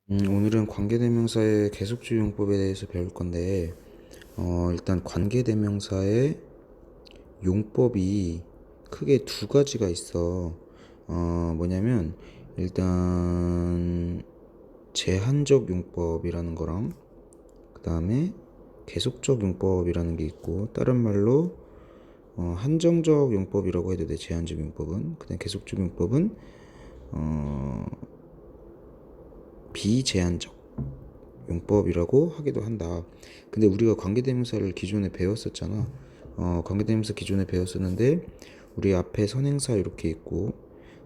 오늘은 관계대명사의 계속주 용법에 대해서 배울 건데, 일단 관계대명사의 용법이 크게 두 가지가 있어. 뭐냐면, 일단, 제한적 용법이라는 거랑, 그 다음에 계속적 용법이라는 게 있고, 다른 말로, 한정적 용법이라고 해도 돼, 제한적 용법은. 그 다음 계속적 용법은, 어, 비제한적 용법이라고 하기도 한다. 근데 우리가 관계대명사를 기존에 배웠었잖아. 관계대명사 기존에 배웠었는데 우리 앞에 선행사 이렇게 있고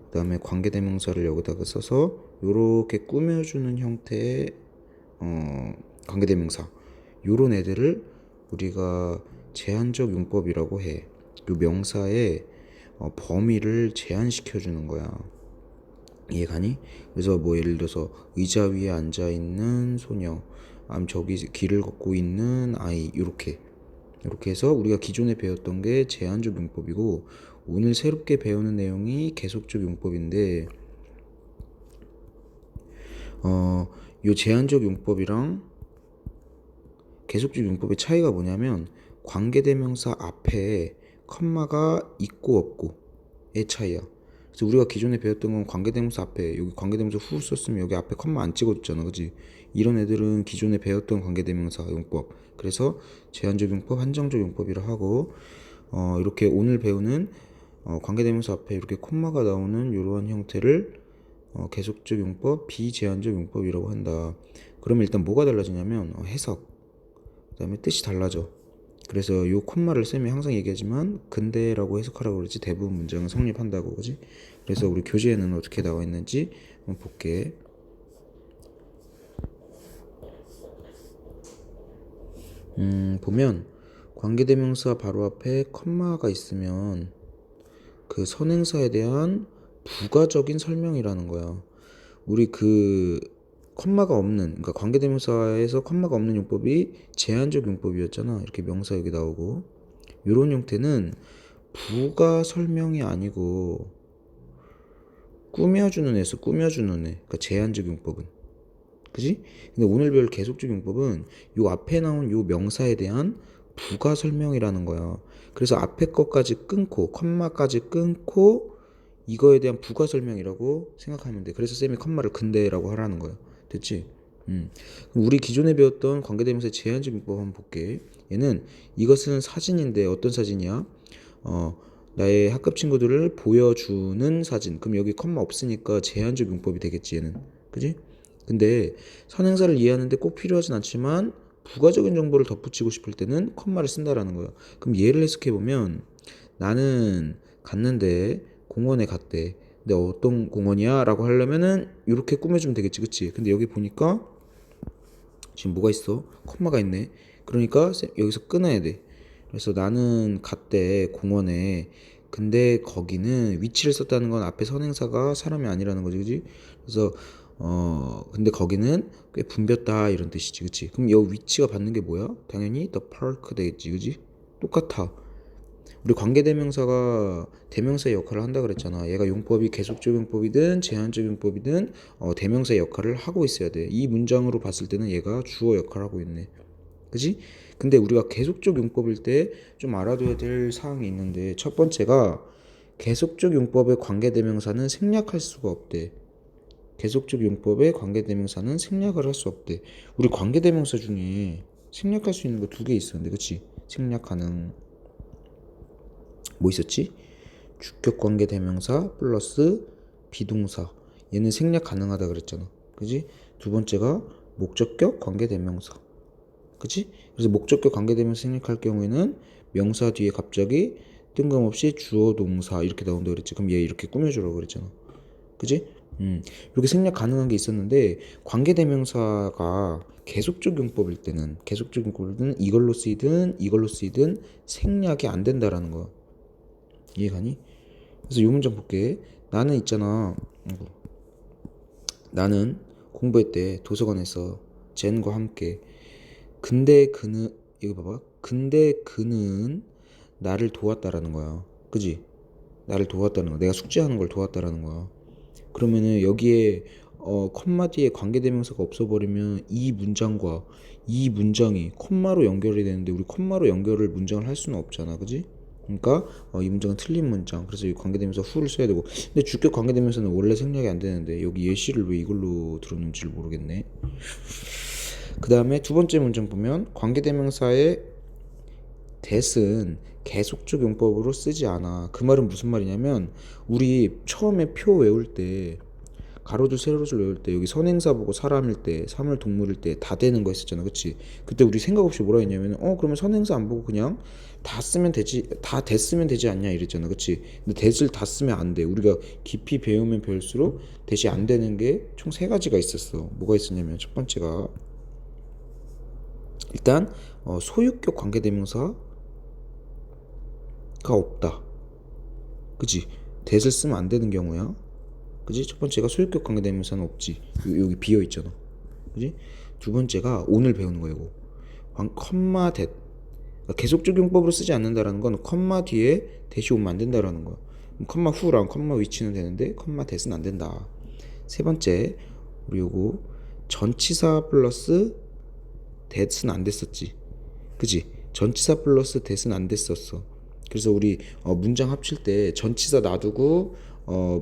그 다음에 관계대명사를 여기다가 써서 이렇게 꾸며주는 형태의 관계대명사 요런 애들을 우리가 제한적 용법이라고 해. 요 명사의 범위를 제한시켜주는 거야. 이해가니? 그래서 뭐 예를 들어서 의자 위에 앉아 있는 소녀, 저기 길을 걷고 있는 아이, 이렇게 해서 우리가 기존에 배웠던 게 제한적 용법이고 오늘 새롭게 배우는 내용이 계속적 용법인데 요 제한적 용법이랑 계속적 용법의 차이가 뭐냐면 관계대명사 앞에 컴마가 있고 없고의 차이야. 그래서 우리가 기존에 배웠던 건 관계대명사 앞에 여기 관계대명사 후 썼으면 여기 앞에 컴마 안 찍어줬잖아, 그지? 이런 애들은 기존에 배웠던 관계대명사 용법. 그래서 제한적 용법, 한정적 용법이라 하고 이렇게 오늘 배우는 관계대명사 앞에 이렇게 콤마가 나오는 이러한 형태를 계속적 용법, 비제한적 용법이라고 한다. 그러면 일단 뭐가 달라지냐면 해석, 그다음에 뜻이 달라져. 그래서 요 콤마를 쌤이 항상 얘기하지만 근대라고 해석하라고 그러지 대부분 문장은 성립한다고 그지? 그래서 우리 교재에는 어떻게 나와 있는지 한번 볼게. 보면 관계대명사 바로 앞에 컴마가 있으면 그 선행사에 대한 부가적인 설명이라는 거야. 우리 그 컴마가 없는, 그러니까 관계대명사에서 컴마가 없는 용법이 제한적 용법이었잖아. 이렇게 명사 여기 나오고 이런 형태는 부가 설명이 아니고 꾸며주는 애서 꾸며주는 애. 그러니까 제한적 용법은. 그지? 근데 오늘 배울 계속적 용법은 요 앞에 나온 요 명사에 대한 부가 설명이라는 거야. 그래서 앞에 것까지 끊고 컴마까지 끊고 이거에 대한 부가 설명이라고 생각하면 돼. 그래서 쌤이 컴마를 근대라고 하라는 거야. 됐지? 그럼 우리 기존에 배웠던 관계대명사의 제한적 용법 한번 볼게. 얘는 이것은 사진인데 어떤 사진이야? 나의 학급 친구들을 보여주는 사진. 그럼 여기 컴마 없으니까 제한적 용법이 되겠지, 얘는. 그지? 근데 선행사를 이해하는데 꼭 필요하진 않지만 부가적인 정보를 덧붙이고 싶을 때는 컴마를 쓴다라는 거야. 그럼 얘를 해석해 보면 나는 갔는데 공원에 갔대. 근데 어떤 공원이야? 라고 하려면은 이렇게 꾸며주면 되겠지, 그치? 근데 여기 보니까 지금 뭐가 있어? 콤마가 있네. 그러니까 여기서 끊어야 돼. 그래서 나는 갔대 공원에. 근데 거기는 위치를 썼다는 건 앞에 선행사가 사람이 아니라는 거지, 그지? 그래서 근데 거기는 꽤 붐볐다 이런 뜻이지, 그치? 그럼 여기 위치가 받는 게 뭐야? 당연히 the park 되겠지, 그지? 똑같아. 우리 관계대명사가 대명사의 역할을 한다 그랬잖아. 얘가 용법이 계속적 용법이든 제한적 용법이든 대명사의 역할을 하고 있어야 돼. 이 문장으로 봤을 때는 얘가 주어 역할을 하고 있네. 그지? 근데 우리가 계속적 용법일 때 좀 알아둬야 될 사항이 있는데 첫 번째가 계속적 용법의 관계대명사는 생략할 수가 없대. 계속적 용법의 관계대명사는 생략을 할 수 없대. 우리 관계대명사 중에 생략할 수 있는 거 두 개 있었는데, 그치? 생략 가능. 뭐 있었지? 주격관계 대명사 플러스 비동사. 얘는 생략 가능하다 그랬잖아. 그지? 두 번째가 목적격 관계 대명사. 그치? 그래서 목적격 관계 대명사 생략할 경우에는 명사 뒤에 갑자기 뜬금없이 주어 동사 이렇게 나온다 그랬지. 그럼 얘 이렇게 꾸며주라고 그랬잖아. 그지? 이렇게 생략 가능한 게 있었는데 관계 대명사가 계속적 용법일 때는 계속적 용법일 때는 이걸로 쓰이든 생략이 안 된다라는 거야. 이해가니? 그래서 요 문장 볼게. 나는 있잖아. 나는 공부했대. 도서관에서 젠과 함께. 근데 그는 이거 봐봐. 근데 그는 나를 도왔다라는 거야. 그지? 나를 도왔다는 거야. 내가 숙제하는 걸 도왔다라는 거야. 그러면은 여기에 컴마 뒤에 관계대명사가 없어버리면 이 문장과 이 문장이 컴마로 연결이 되는데 우리 컴마로 연결을 문장을 할 수는 없잖아, 그지? 그러니까 이 문장은 틀린 문장. 그래서 이 관계대명사 who를 써야 되고. 근데 주격 관계대명사는 원래 생략이 안 되는데 여기 예시를 왜 이걸로 들었는지를 모르겠네. 그 다음에 두 번째 문장 보면 관계대명사의 that은 계속적 용법으로 쓰지 않아. 그 말은 무슨 말이냐면 우리 처음에 표 외울 때 가로줄 세로줄 외울 때 여기 선행사 보고 사람일 때 사물 동물일 때 다 되는 거 했었잖아, 그치? 그때 우리 생각 없이 뭐라 했냐면 그러면 선행사 안 보고 그냥 다 쓰면 되지, 다 됐으면 되지 않냐 이랬잖아, 그치? 근데 that을 다 쓰면 안 돼. 우리가 깊이 배우면 배울수록 that이 안 되는 게 총 세 가지가 있었어. 뭐가 있었냐면 첫 번째가 일단 소유격 관계대명사가 없다, 그치? that을 쓰면 안 되는 경우야, 그지? 첫 번째가 소유격 관계대명사는 없지. 여기 비어 있잖아, 그지? 두 번째가 오늘 배우는 거예요. 컴마 that, 그러니까 계속적 용법으로 쓰지 않는다라는 건 컴마 뒤에 that이 오면 안 된다라는 거야. 컴마 후랑 컴마 위치는 되는데 컴마 that은 안 된다. 세 번째, 우리 요거 전치사 플러스 that은 안 됐었지, 그지? 전치사 플러스 that은 안 됐었어. 그래서 우리 문장 합칠 때 전치사 놔두고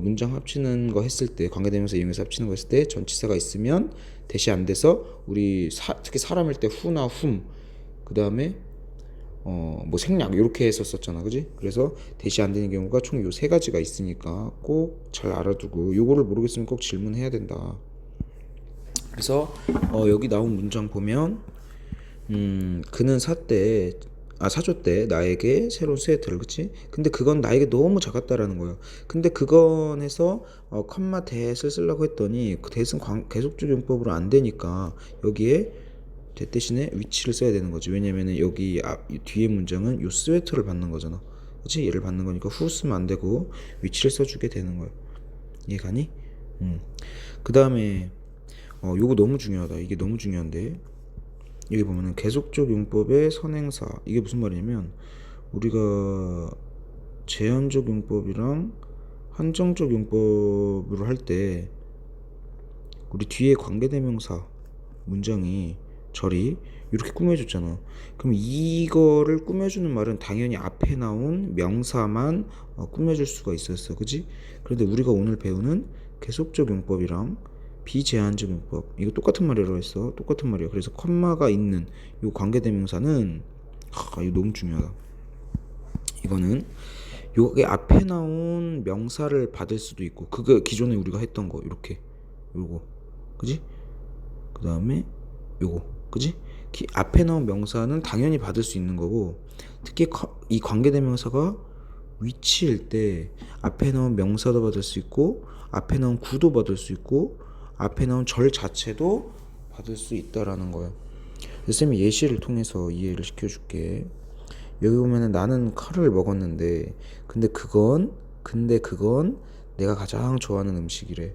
문장 합치는 거 했을 때 관계대명사 이용해서 합치는 거 했을 때 전치사가 있으면 that이 안 돼서 우리 특히 사람일 때 who나 whom, 그 다음에 뭐 생략 이렇게 했었잖아, 그지? 그래서 that이 안 되는 경우가 총 요 세 가지가 있으니까 꼭 잘 알아두고 요거를 모르겠으면 꼭 질문해야 된다. 그래서 여기 나온 문장 보면 그는 사줬대 나에게 새로운 스웨터를, 그치? 근데 그건 나에게 너무 작았다라는 거예요. 근데 그건 해서 컴마 that을 쓰려고 했더니 그 that은 계속적 용법으로 안 되니까 여기에 that 대신에 위치를 써야 되는 거지. 왜냐면은 여기 뒤에 문장은 요 스웨터를 받는 거잖아, 그치? 얘를 받는 거니까 who 쓰면 안 되고 위치를 써주게 되는 거야. 이해가니? 그 다음에 요거 너무 중요하다. 이게 너무 중요한데 여기 보면은 계속적 용법의 선행사, 이게 무슨 말이냐면 우리가 제한적 용법이랑 한정적 용법으로 할 때 우리 뒤에 관계대명사 문장이 절이 이렇게 꾸며줬잖아. 그럼 이거를 꾸며주는 말은 당연히 앞에 나온 명사만 꾸며줄 수가 있었어, 그지? 그런데 우리가 오늘 배우는 계속적 용법이랑 비제한적 용법, 이거 똑같은 말이라고 했어. 똑같은 말이야. 그래서 컴마가 있는 이 관계대명사는 이거 너무 중요하다. 이거는 요게 앞에 나온 명사를 받을 수도 있고, 그거 기존에 우리가 했던 거 이렇게 요거, 그지? 그 다음에 요거, 그지? 앞에 나온 명사는 당연히 받을 수 있는 거고, 특히 이 관계대명사가 위치일 때 앞에 나온 명사도 받을 수 있고 앞에 나온 구도 받을 수 있고 앞에 나온 절 자체도 받을 수 있다라는 거예요. 쌤이 예시를 통해서 이해를 시켜줄게. 여기 보면은 나는 칼을 먹었는데 근데 그건 내가 가장 좋아하는 음식이래,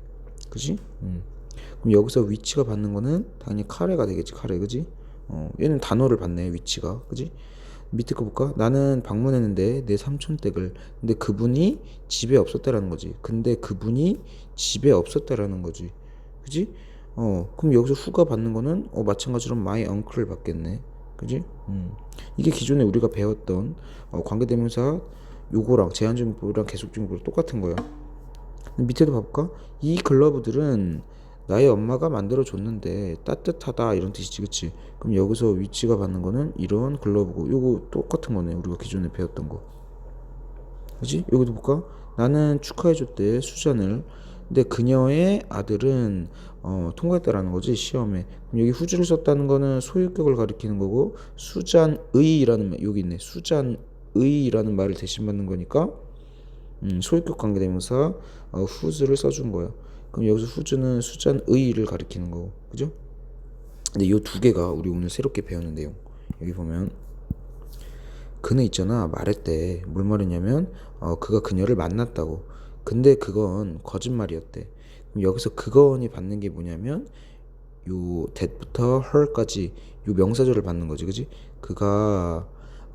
그지? 그럼 여기서 위치가 받는 거는 당연히 카레가 되겠지. 카레, 그지? 얘는 단어를 받네, 위치가, 그지? 밑에 거 볼까? 나는 방문했는데 내 삼촌 댁을, 근데 그분이 집에 없었다라는 거지. 근데 그분이 집에 없었다라는 거지, 그지? 그럼 여기서 후가 받는 거는 마찬가지로 my uncle을 받겠네, 그지? 이게 기존에 우리가 배웠던 관계대명사 요거랑 제한적용법이랑 계속적용법이랑 똑같은 거야. 밑에도 봐볼까? 이 글러브들은 나의 엄마가 만들어 줬는데 따뜻하다 이런 뜻이지, 그치? 그럼 여기서 위치가 받는 거는 이런 글러브고 요거 똑같은 거네, 우리가 기존에 배웠던 거, 그치? 여기도 볼까? 나는 축하해 줬대 수잔을, 근데 그녀의 아들은 통과했다라는 거지, 시험에. 그럼 여기 후주를 썼다는 거는 소유격을 가리키는 거고 수잔의라는 말 여기 있네. 수잔의라는 말을 대신 받는 거니까 소유격 관계대명사 whose를 써준 거야. 그럼 여기서 whose는 수잔의를 가리키는 거고, 그죠? 근데 이 두 개가 우리 오늘 새롭게 배우는 내용. 여기 보면 그는 있잖아 말했대. 뭘 말했냐면 그가 그녀를 만났다고. 근데 그건 거짓말이었대. 그럼 여기서 그건이 받는 게 뭐냐면 요 that부터 her까지 요 명사절을 받는 거지, 그지? 그가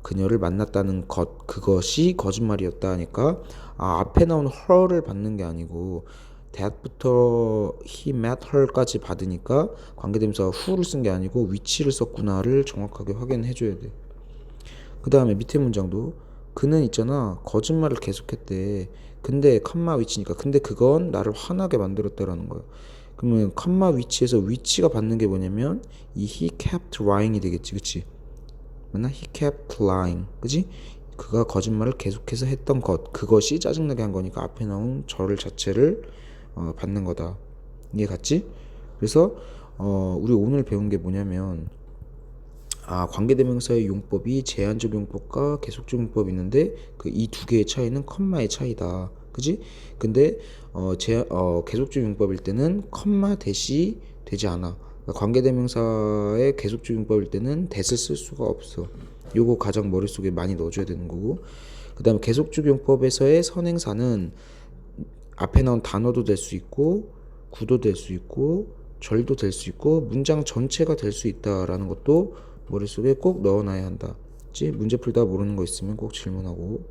그녀를 만났다는 그것이 거짓말이었다 하니까 앞에 나온 her를 받는 게 아니고 that부터 he met her까지 받으니까 관계대명사 who를 쓴 게 아니고 which를 썼구나를 정확하게 확인해 줘야 돼. 그 다음에 밑에 문장도 그는 있잖아 거짓말을 계속했대. 근데 컴마 위치니까 근데 그건 나를 화나게 만들었다라는 거야. 그러면 컴마 위치에서 위치가 받는 게 뭐냐면 이 he kept lying이 되겠지, 그치? 맞나? he kept lying, 그지? 그가 거짓말을 계속해서 했던 것, 그것이 짜증나게 한 거니까 앞에 나온 절 자체를 받는 거다. 이해 갔지? 그래서 우리 오늘 배운 게 뭐냐면 관계대명사의 용법이 제한적 용법과 계속적 용법이 있는데 그 이 두 개의 차이는 컴마의 차이다. 그지? 근데 계속적 용법일 때는 컴마 대시 되지 않아. 그러니까 관계대명사의 계속적 용법일 때는 대를 쓸 수가 없어. 요거 가장 머릿속에 많이 넣어줘야 되는 거고. 그 다음에 계속적 용법에서의 선행사는 앞에 나온 단어도 될 수 있고 구도 될 수 있고 절도 될 수 있고 문장 전체가 될 수 있다라는 것도 머릿속에 꼭 넣어놔야 한다. 문제 풀다 모르는 거 있으면 꼭 질문하고.